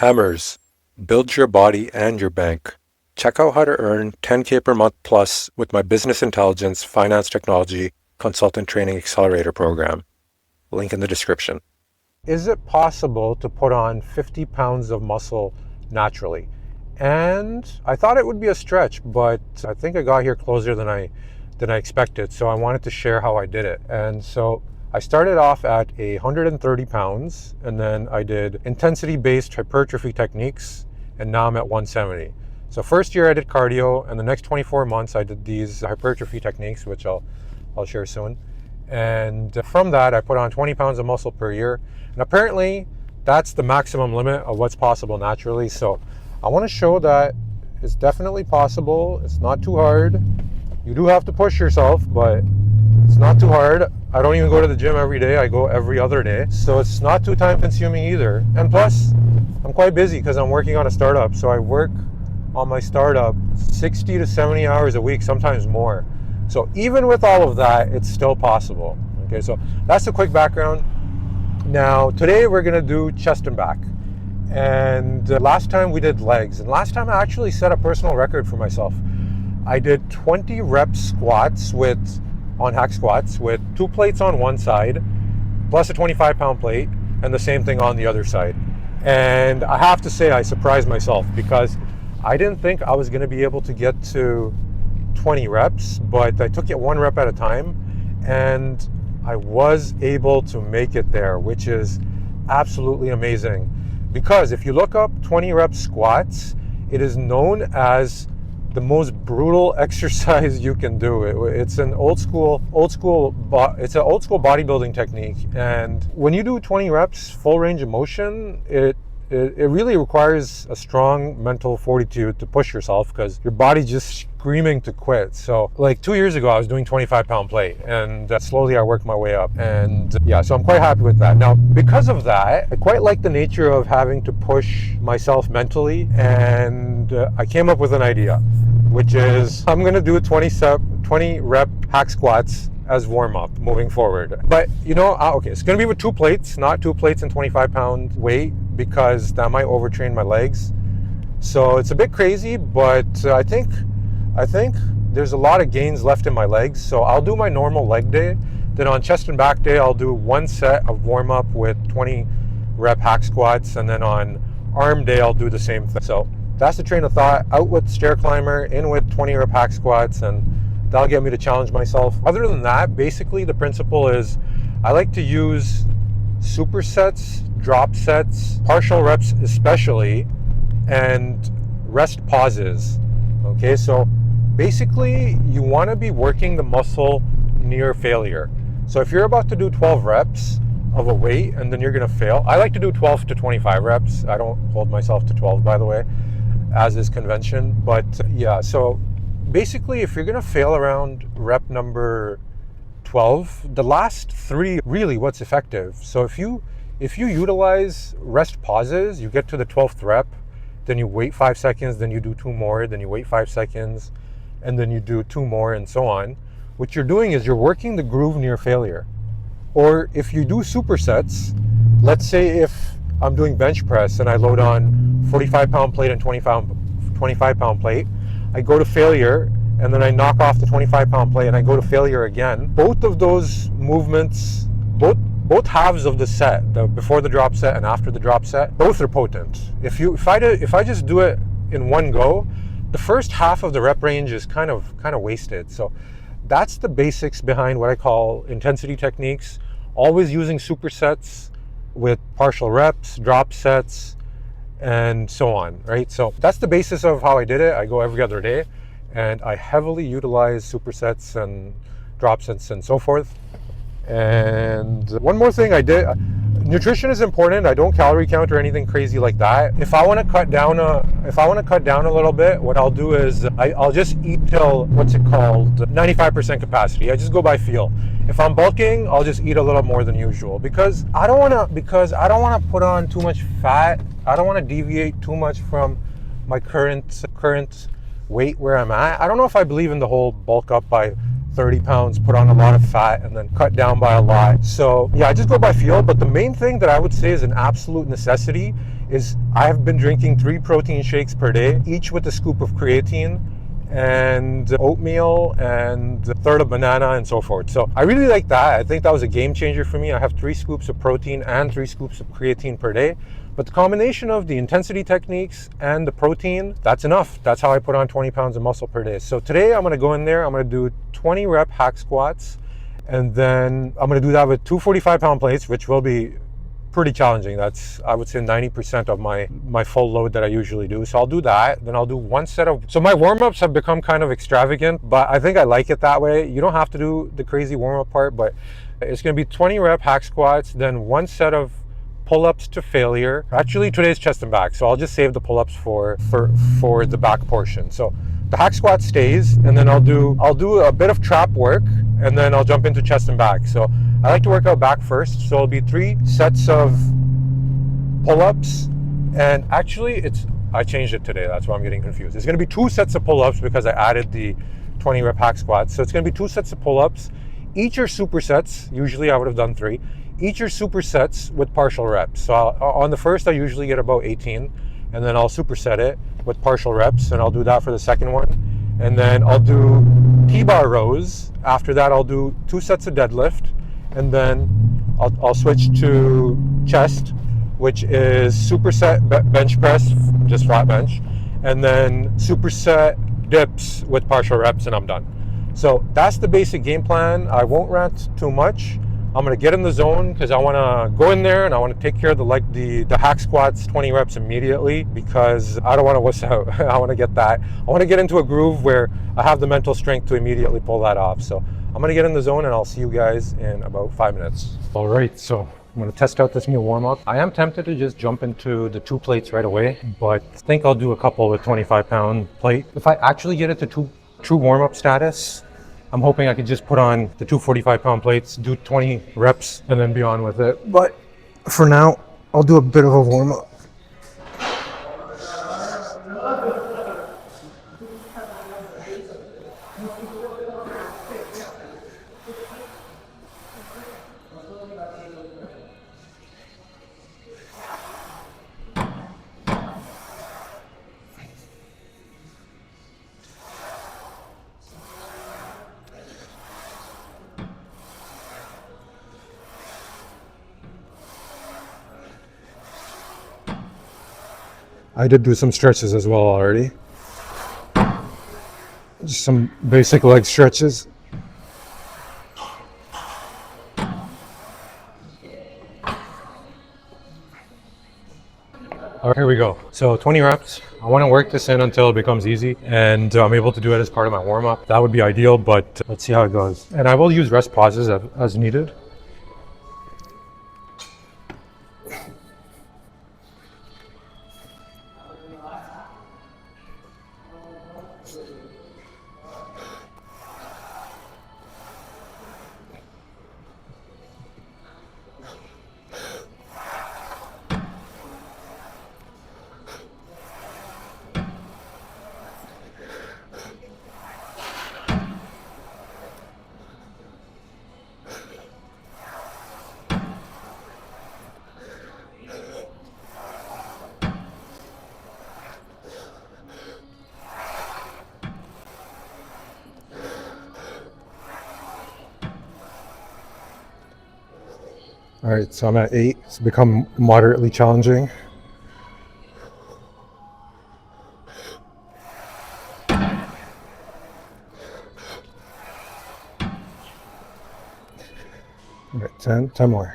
Hammers, build your body and your bank. Check out how to earn 10K per month plus with my business intelligence, finance technology, consultant training accelerator program. Link in the description. Is it possible to put on 50 pounds of muscle naturally? And I thought it would be a stretch, but I think I got here closer than I expected. So I wanted to share how I did it. And so I started off at 130 pounds, and then I did intensity-based hypertrophy techniques, and now I'm at 170. So first year I did cardio, and the next 24 months I did these hypertrophy techniques, which I'll share soon. And from that, I put on 20 pounds of muscle per year. And apparently that's the maximum limit of what's possible naturally. So I want to show that it's definitely possible. It's not too hard. You do have to push yourself, but it's not too hard. I don't even go to the gym every day. I go every other day. So it's not too time consuming either. And plus, I'm quite busy because I'm working on a startup. So I work on my startup 60 to 70 hours a week, sometimes more. So even with all of that, it's still possible. Okay, so that's a quick background. Now, today we're gonna do chest and back. And last time we did legs. And last time I actually set a personal record for myself. I did 20 rep squats on hack squats with 2 plates on one side, plus a 25-pound plate, and the same thing on the other side. And I have to say I surprised myself because I didn't think I was gonna be able to get to 20 reps, but I took it 1 rep at a time, and I was able to make it there, which is absolutely amazing. Because if you look up 20 rep squats, it is known as the most brutal exercise you can do. It's an old school bodybuilding technique, and when you do 20 reps full range of motion, it really requires a strong mental fortitude to push yourself because your body's just screaming to quit. So like 2 years ago, I was doing 25-pound plate, and slowly I worked my way up. And yeah, so I'm quite happy with that. Now, because of that, I quite like the nature of having to push myself mentally, and I came up with an idea, which is I'm gonna do 20 rep hack squats as warm-up moving forward. But okay, it's gonna be with 2 plates, not 2 plates and 25-pound weight, because that might overtrain my legs. So it's a bit crazy, but I think there's a lot of gains left in my legs. So I'll do my normal leg day. Then on chest and back day, I'll do 1 set of warm-up with 20 rep hack squats, and then on arm day, I'll do the same thing. So that's the train of thought. Out with stair climber, in with 20 rep hack squats, and that'll get me to challenge myself. Other than that, basically the principle is I like to use supersets, drop sets, partial reps especially, and rest pauses. Okay, so basically you want to be working the muscle near failure. So if you're about to do 12 reps of a weight and then you're going to fail, I like to do 12 to 25 reps. I don't hold myself to 12, by the way, as is convention. But yeah, so basically if you're going to fail around rep number 12, the last 3 really what's effective. So if you utilize rest pauses, you get to the 12th rep, then you wait 5 seconds, then you do 2 more, then you wait 5 seconds, and then you do 2 more, and so on. What you're doing is you're working the groove near failure. Or if you do supersets, let's say if I'm doing bench press and I load on 45-pound plate and 25-pound plate, I go to failure, and then I knock off the 25-pound plate and I go to failure again. Both of those movements, both halves of the set, the before the drop set and after the drop set, both are potent. If I just do it in one go, the first half of the rep range is kind of wasted. So that's the basics behind what I call intensity techniques. Always using supersets with partial reps, drop sets, and so on, right? So that's the basis of how I did it. I go every other day, and I heavily utilize supersets and drop sets and so forth. And one more thing I did, nutrition is important. I don't calorie count or anything crazy like that. If I want to cut down a little bit, what I'll do is I'll just eat till 95% capacity. I just go by feel. If I'm bulking, I'll just eat a little more than usual because I don't want to put on too much fat. I don't want to deviate too much from my current weight where I'm at. I don't know if I believe in the whole bulk up by 30 pounds, put on a lot of fat, and then cut down by a lot. So yeah, I just go by feel. But the main thing that I would say is an absolute necessity is I have been drinking 3 protein shakes per day, each with a scoop of creatine and oatmeal and a third of banana and so forth. So I really like that. I think that was a game changer for me. I have 3 scoops of protein and 3 scoops of creatine per day. But the combination of the intensity techniques and the protein, that's enough. That's how I put on 20 pounds of muscle per day. So today I'm gonna go in there, I'm gonna do 20 rep hack squats, and then I'm gonna do that with 2 45-pound plates, which will be pretty challenging. That's, I would say, 90% of my full load that I usually do. So I'll do that. Then I'll do 1 set of, so my warm-ups have become kind of extravagant, but I think I like it that way. You don't have to do the crazy warm-up part, but it's gonna be 20 rep hack squats, then 1 set of pull-ups to failure. Actually, today's chest and back, so I'll just save the pull-ups for the back portion. So the hack squat stays, and then I'll do a bit of trap work, and then I'll jump into chest and back. So I like to work out back first, so it'll be 3 sets of pull-ups, and actually I changed it today, that's why I'm getting confused. It's gonna be 2 sets of pull-ups because I added the 20 rep hack squats. So it's gonna be 2 sets of pull-ups. Each are supersets. Usually I would have done 3. Each are supersets with partial reps. So on the first, I usually get about 18, and then I'll superset it with partial reps, and I'll do that for the second one. And then I'll do T-bar rows. After that, I'll do 2 sets of deadlift, and then I'll switch to chest, which is superset bench press, just flat bench, and then superset dips with partial reps, and I'm done. So that's the basic game plan. I won't rant too much. I'm gonna get in the zone because I wanna go in there and I wanna take care of the hack squats 20 reps immediately, because I don't wanna wuss out. I wanna get that. I wanna get into a groove where I have the mental strength to immediately pull that off. So I'm gonna get in the zone and I'll see you guys in about 5 minutes. All right, so I'm gonna test out this new warm-up. I am tempted to just jump into the 2 plates right away, but I think I'll do a couple with 25-pound plate. If I actually get it to true warm-up status, I'm hoping I could just put on the 2 45-pound plates, do 20 reps, and then be on with it. But for now, I'll do a bit of a warm-up. I did do some stretches as well already. Just some basic leg stretches. All right, here we go. So 20 reps. I want to work this in until it becomes easy, and I'm able to do it as part of my warm-up. That would be ideal, but let's see how it goes. And I will use rest pauses as needed. All right, so I'm at 8. It's become moderately challenging. All right, 10 more.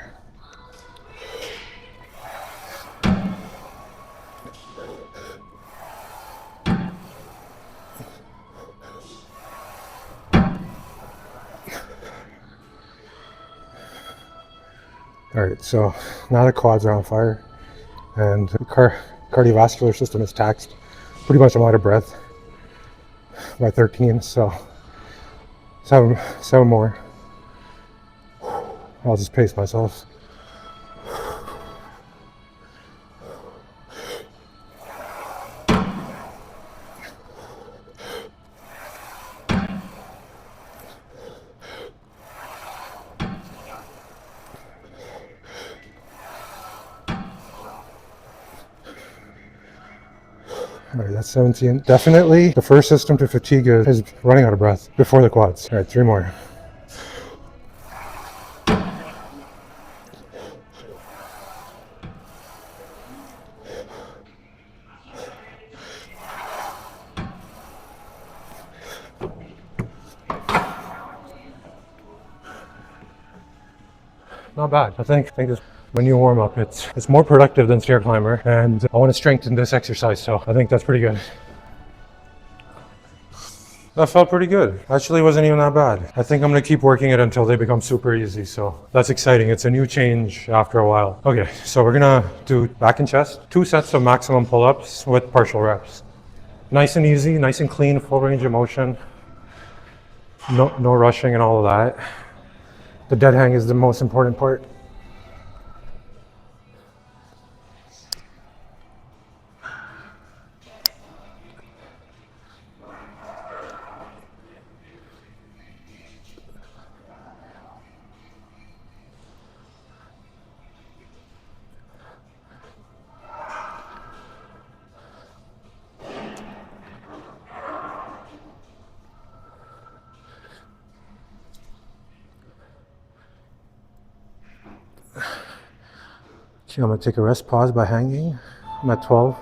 All right, so now the quads are on fire, and the cardiovascular system is taxed. Pretty much I'm out of breath by 13, so seven more. I'll just pace myself. All right, that's 17. Definitely the first system to fatigue is running out of breath before the quads. All right, 3 more. Not bad. I think this when you warm up, it's more productive than stair climber, and I want to strengthen this exercise, so I think that's pretty good. That felt pretty good. Actually, wasn't even that bad. I think I'm gonna keep working it until they become super easy, so that's exciting. It's a new change after a while. Okay, so we're gonna do back and chest, 2 sets of maximum pull-ups with partial reps. Nice and easy, nice and clean, full range of motion. No rushing and all of that. The dead hang is the most important part. Okay, I'm gonna take a rest pause by hanging. I'm at 12.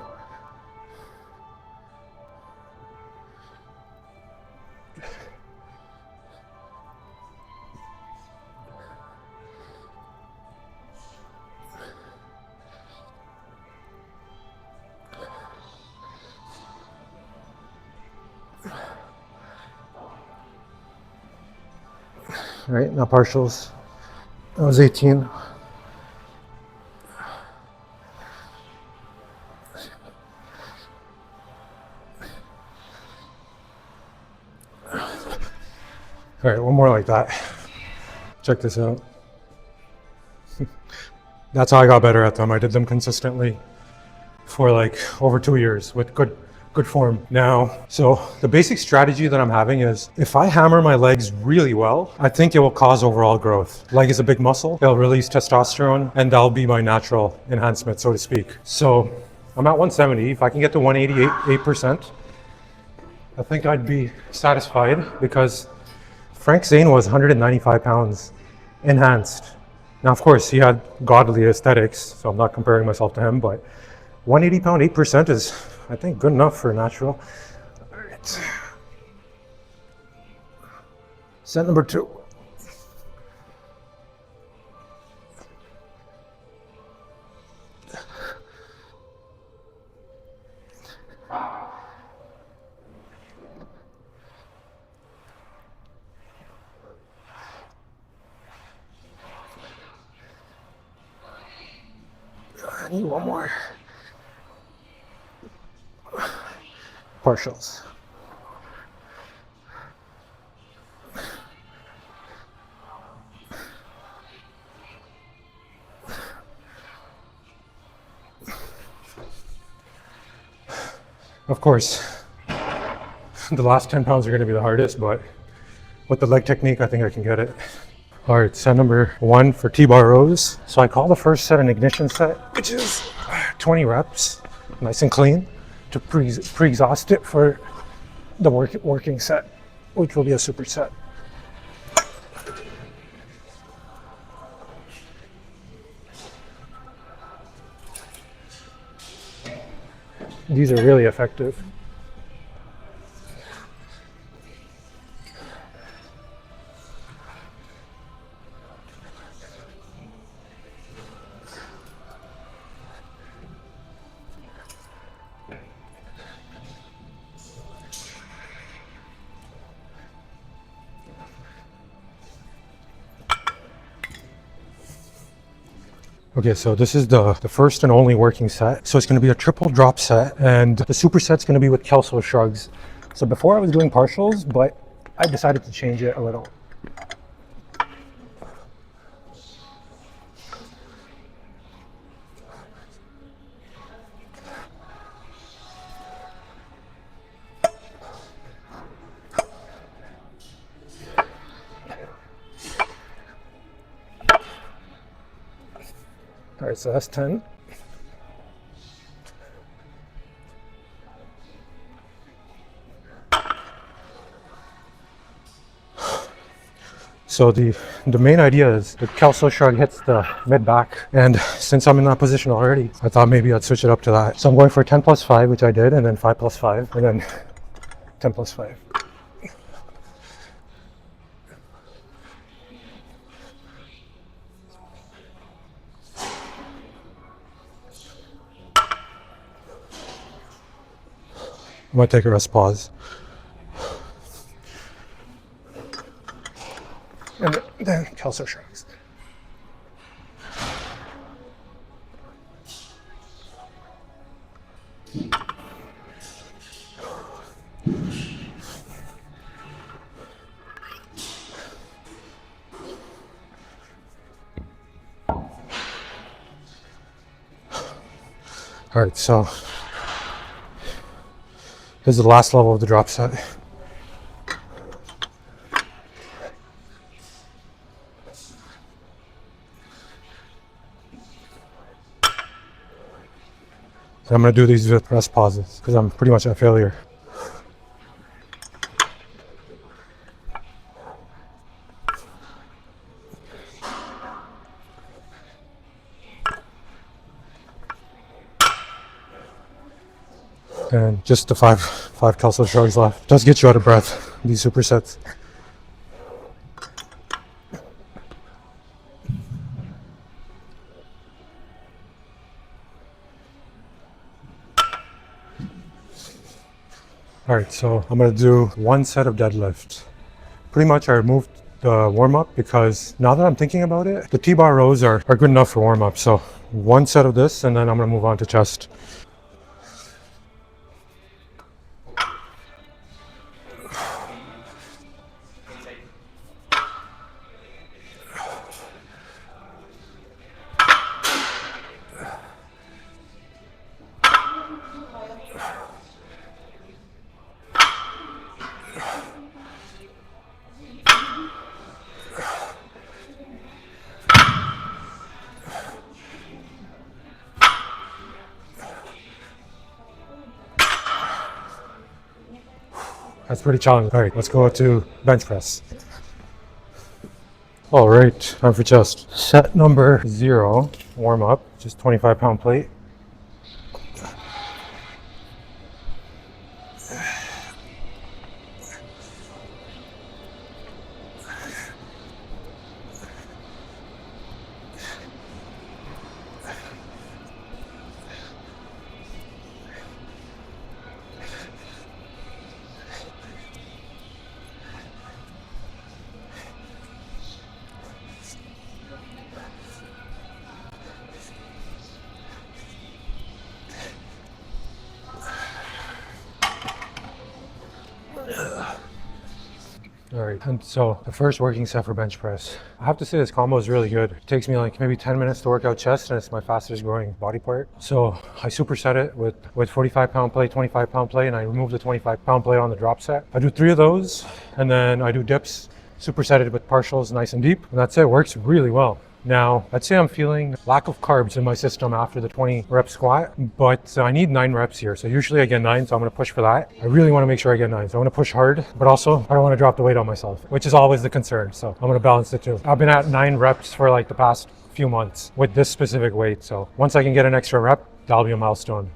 All right, now partials. That was 18. All right, one more like that. Check this out. That's how I got better at them. I did them consistently for like over 2 years with good form now. So the basic strategy that I'm having is if I hammer my legs really well, I think it will cause overall growth. Leg is a big muscle. It'll release testosterone and that'll be my natural enhancement, so to speak. So I'm at 170. If I can get to 188%, I think I'd be satisfied because Frank Zane was 195 pounds enhanced. Now, of course, he had godly aesthetics, so I'm not comparing myself to him, but 180 pound, 8% is, I think, good enough for natural. All right. Set number 2. I need one more. Partials. Of course, the last 10 pounds are going to be the hardest, but with the leg technique, I think I can get it. All right, set number 1 for T-bar rows. So I call the first set an ignition set, which is 20 reps, nice and clean, to pre-exhaust it for the working set, which will be a superset. These are really effective. Okay, so this is the first and only working set. So it's going to be a triple drop set, and the superset's going to be with Kelso Shrugs. So before I was doing partials, but I decided to change it a little. All right, so that's 10. So the main idea is the Kelso shrug hits the mid back, and since I'm in that position already, I thought maybe I'd switch it up to that. So I'm going for 10 plus 5, which I did, and then 5 plus 5, and then 10 plus 5. I'm gonna take a rest pause. And then Kelso shrugs. All right, so this is the last level of the drop set. I'm going to do these with rest pauses because I'm pretty much at failure. And just the five Kelso shrugs left. Does get you out of breath, these supersets. All right, so I'm gonna do one set of deadlift. Pretty much I removed the warm-up because now that I'm thinking about it, the T-bar rows are good enough for warm-up. So one set of this, and then I'm gonna move on to chest. That's pretty challenging. All right, let's go to bench press. All right, time for chest. Set number 0, warm up, just 25-pound plate. All right, and so the first working set for bench press. I have to say this combo is really good. It takes me like maybe 10 minutes to work out chest, and it's my fastest growing body part. So I superset it with 45-pound plate, 25-pound plate, and I remove the 25-pound plate on the drop set. I do 3 of those, and then I do dips, supersetted with partials nice and deep, and that's it. Works really well. Now, I'd say I'm feeling lack of carbs in my system after the 20 rep squat, but I need 9 reps here. So usually I get 9, so I'm gonna push for that. I really wanna make sure I get 9. So I'm gonna push hard, but also I don't wanna drop the weight on myself, which is always the concern. So I'm gonna balance the two. I've been at 9 reps for like the past few months with this specific weight. So once I can get an extra rep, that'll be a milestone.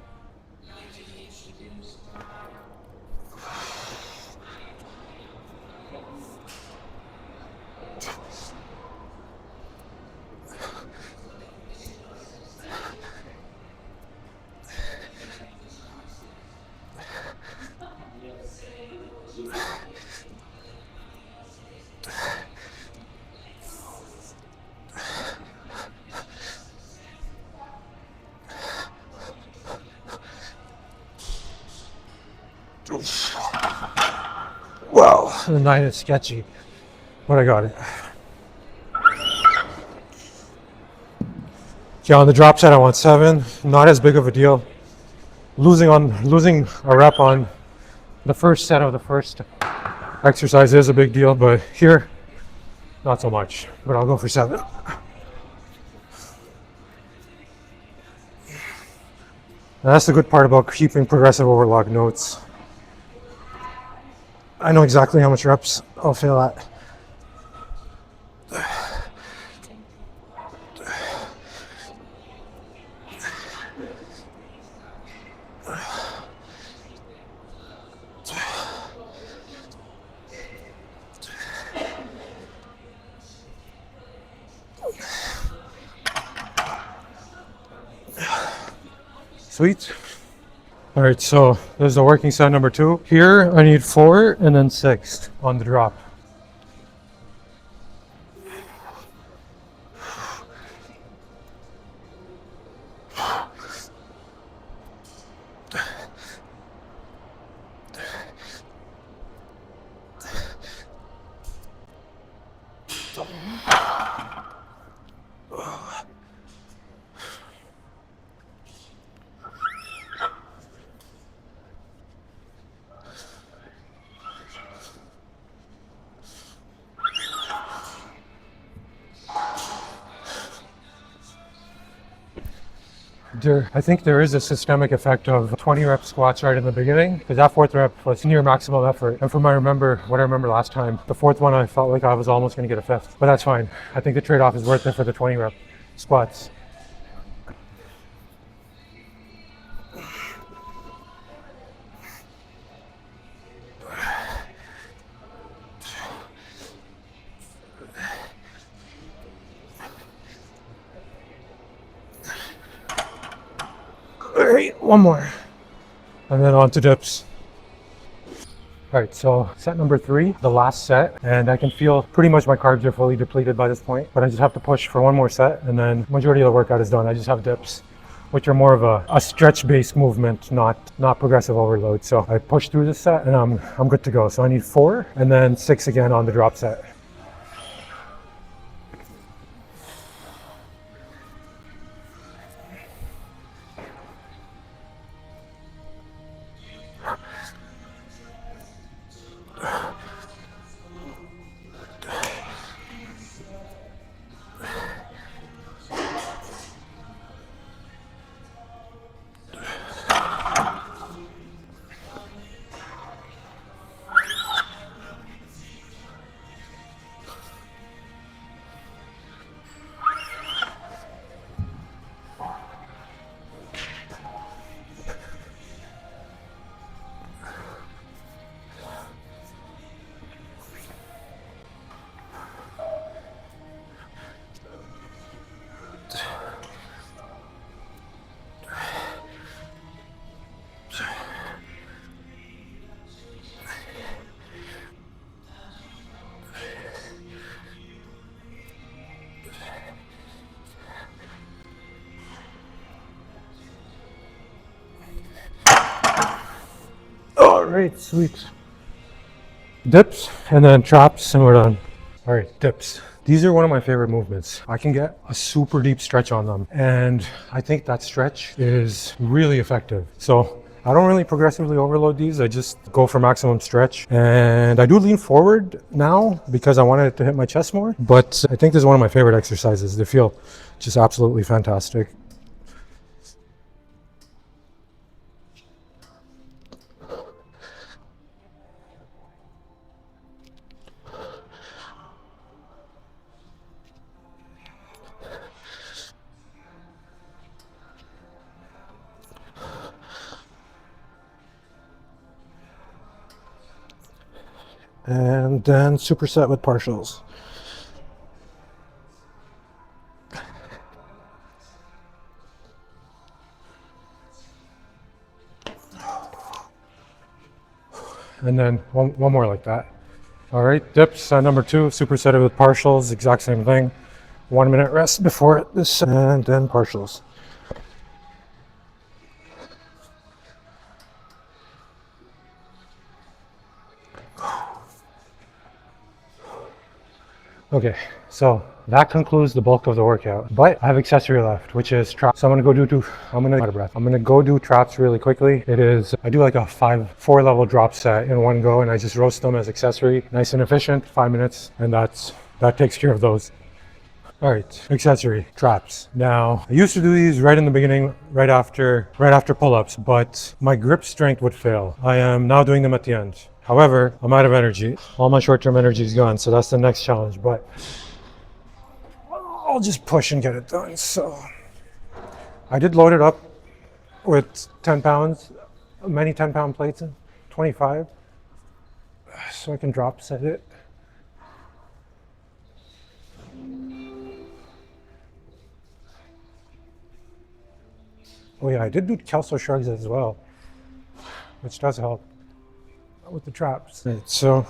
Well, the 9 is sketchy, but I got it. Okay, on the drop set I want 7, not as big of a deal. Losing a rep on the first set of the first exercise is a big deal, but here, not so much, but I'll go for 7. And that's the good part about keeping progressive overlog notes. I know exactly how much reps I'll fail at. Sweet. All right, so there's the working set number 2. Here I need 4 and then 6 on the drop. I think there is a systemic effect of 20 rep squats right in the beginning, because that 4th rep was near maximum effort. And from what I remember last time, the 4th one I felt like I was almost going to get a 5th, but that's fine. I think the trade-off is worth it for the 20 rep squats. All right, one more. And then on to dips. All right, so set number 3, the last set, and I can feel pretty much my carbs are fully depleted by this point, but I just have to push for one more set, and then majority of the workout is done. I just have dips, which are more of a stretch-based movement, not progressive overload. So I push through this set, and I'm good to go. So I need 4, and then 6 again on the drop set. All right, sweet. Dips and then traps and we're done. All right, dips. These are one of my favorite movements. I can get a super deep stretch on them, and I think that stretch is really effective. So I don't really progressively overload these. I just go for maximum stretch, and I do lean forward now because I wanted it to hit my chest more, but I think this is one of my favorite exercises. They feel just absolutely fantastic. And then superset with partials. And then one more like that. All right, dips on number 2, supersetted with partials, exact same thing. 1 minute rest before this, and then partials. Okay, so that concludes the bulk of the workout, but I have accessory left, which is traps. So I'm gonna go do traps really quickly. I do like a 4 level drop set in one go, and I just roast them as accessory. Nice and efficient, 5 minutes, and that takes care of those. All right, accessory traps. Now, I used to do these right in the beginning, right after pull-ups, but my grip strength would fail. I am now doing them at the end. However, I'm out of energy. All my short-term energy is gone, so that's the next challenge, but I'll just push and get it done. So I did load it up with 10 pounds, many 10-pound plates, 25, so I can drop set it. Oh yeah, I did do Kelso shrugs as well, which does help with the traps. Right, so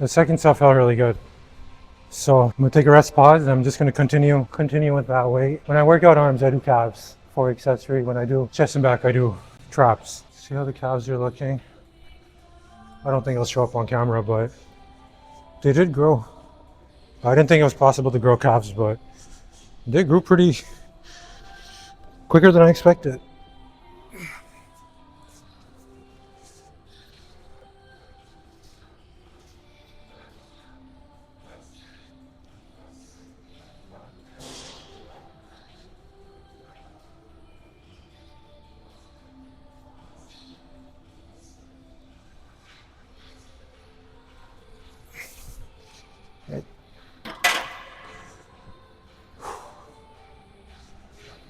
the second set felt really good. So I'm gonna take a rest pause and I'm just gonna continue with that weight. When I work out arms, I do calves for accessory. When I do chest and back, I do traps. See how the calves are looking? I don't think it'll show up on camera, but they did grow. I didn't think it was possible to grow calves, but they grew pretty quicker than I expected.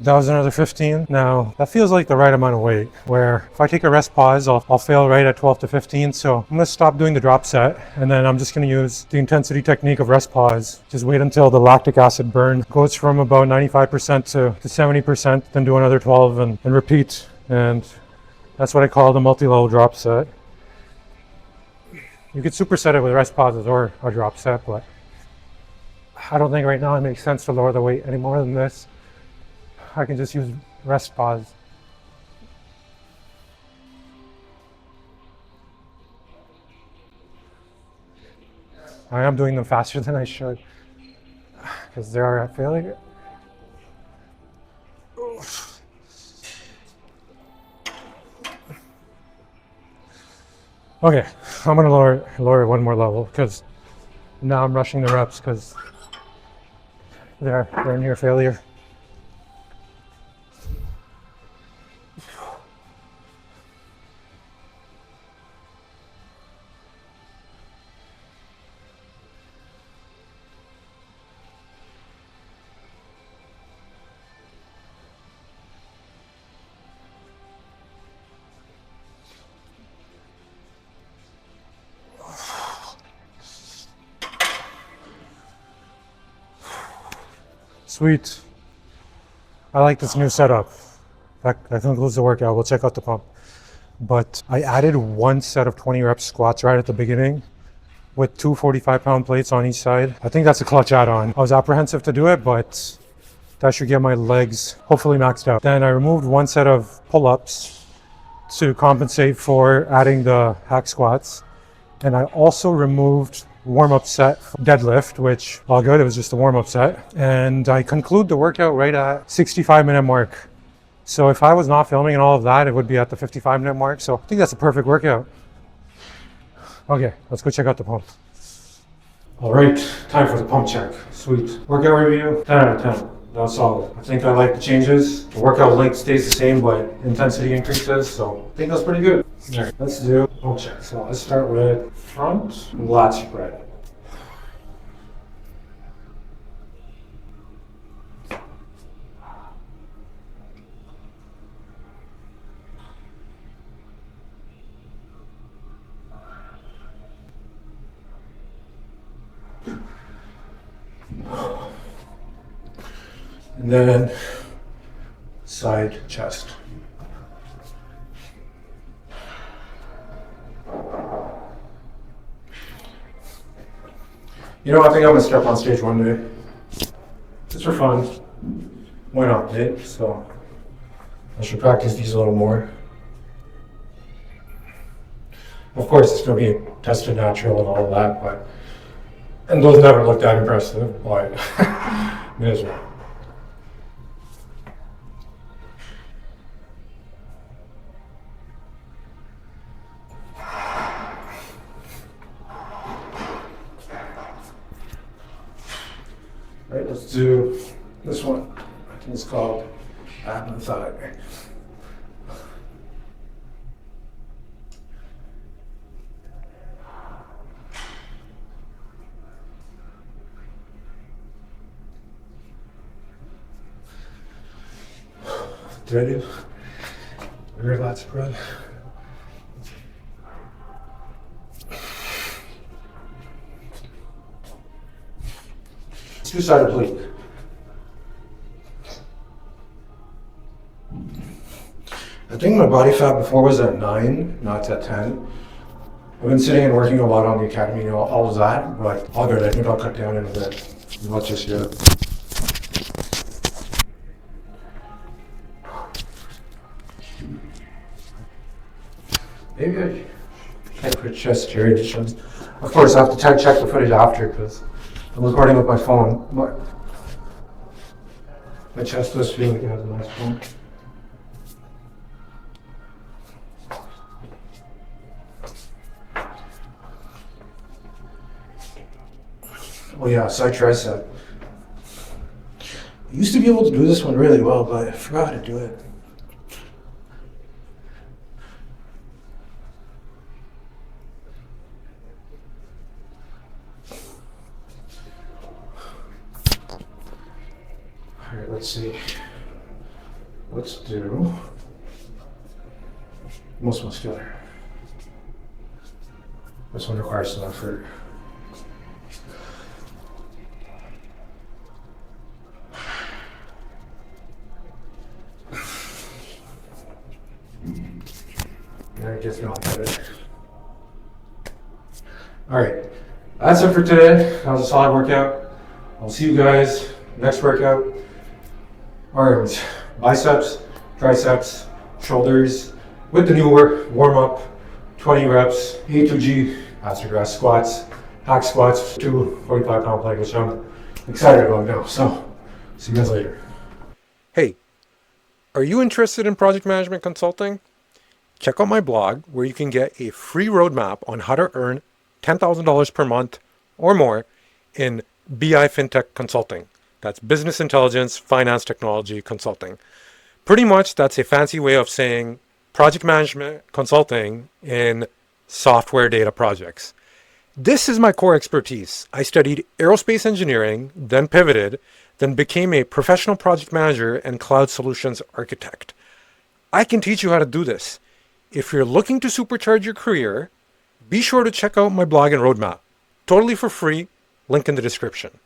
That was another 15. Now, that feels like the right amount of weight, where if I take a rest pause, I'll fail right at 12 to 15. So I'm gonna stop doing the drop set, and then I'm just gonna use the intensity technique of rest pause. Just wait until the lactic acid burn goes from about 95% to 70%, then do another 12 and repeat. And that's what I call the multi-level drop set. You could superset it with rest pauses or a drop set, but I don't think right now it makes sense to lower the weight any more than this. I can just use rest pause. I am doing them faster than I should because they are at failure. Okay, I'm gonna lower it one more level because now I'm rushing the reps because they're near failure. Sweet. I like this new setup. That concludes the workout. We'll check out the pump. But I added one set of 20 rep squats right at the beginning with two 45-pound plates on each side. I think that's a clutch add-on. I was apprehensive to do it, but that should get my legs hopefully maxed out. Then I removed one set of pull-ups to compensate for adding the hack squats. And I also removed warm-up set deadlift, which all good, it was just a warm-up set. And I conclude the workout right at 65-minute mark. So if I was not filming and all of that, it would be at the 55-minute mark. So I think that's a perfect workout. Okay, let's go check out the pump. All right, time for the pump check. Sweet. Workout review, 10 out of 10. That was solid. I think I like the changes. The workout length stays the same, but intensity increases. So I think that's pretty good. All right, let's do pump check. So let's start with front lat spread. And then side chest. You know, I think I'm gonna step on stage one day. Just for fun. Why not, right? So I should practice these a little more. Of course, it's gonna be tested natural and all of that, and those never look that impressive, but may as well. Right, let's do this one. I think it's called ab and thigh. Ready? Rear lat spread. Two-sided plate. think my body fat before was at 9, now it's at 10. I've been sitting and working a lot on the academy, all of that, but all good. I think I'll cut down in a bit. Not just yet. Maybe I can't put chest here. Of course, I have to check the footage after because I'm recording with my phone. But my chest was feeling like it has a nice bump. Oh yeah, side tricep. I used to be able to do this one really well, but I forgot how to do it. All right, let's see. Let's do most muscular. This one requires some effort. I guess not better. All right, that's it for today. That was a solid workout. I'll see you guys next workout. Arms, biceps, triceps, shoulders with the new warm up. 20 reps, A2G, acid rest squats, hack squats, 2 45-pound plank, which I'm excited about now. So, see you guys later. Hey, are you interested in project management consulting? Check out my blog where you can get a free roadmap on how to earn $10,000 per month or more in BI-FinTech consulting. That's business intelligence, finance technology consulting. Pretty much that's a fancy way of saying project management consulting in software data projects. This is my core expertise. I studied aerospace engineering, then pivoted, then became a professional project manager and cloud solutions architect. I can teach you how to do this. If you're looking to supercharge your career, be sure to check out my blog and roadmap. Totally for free, link in the description.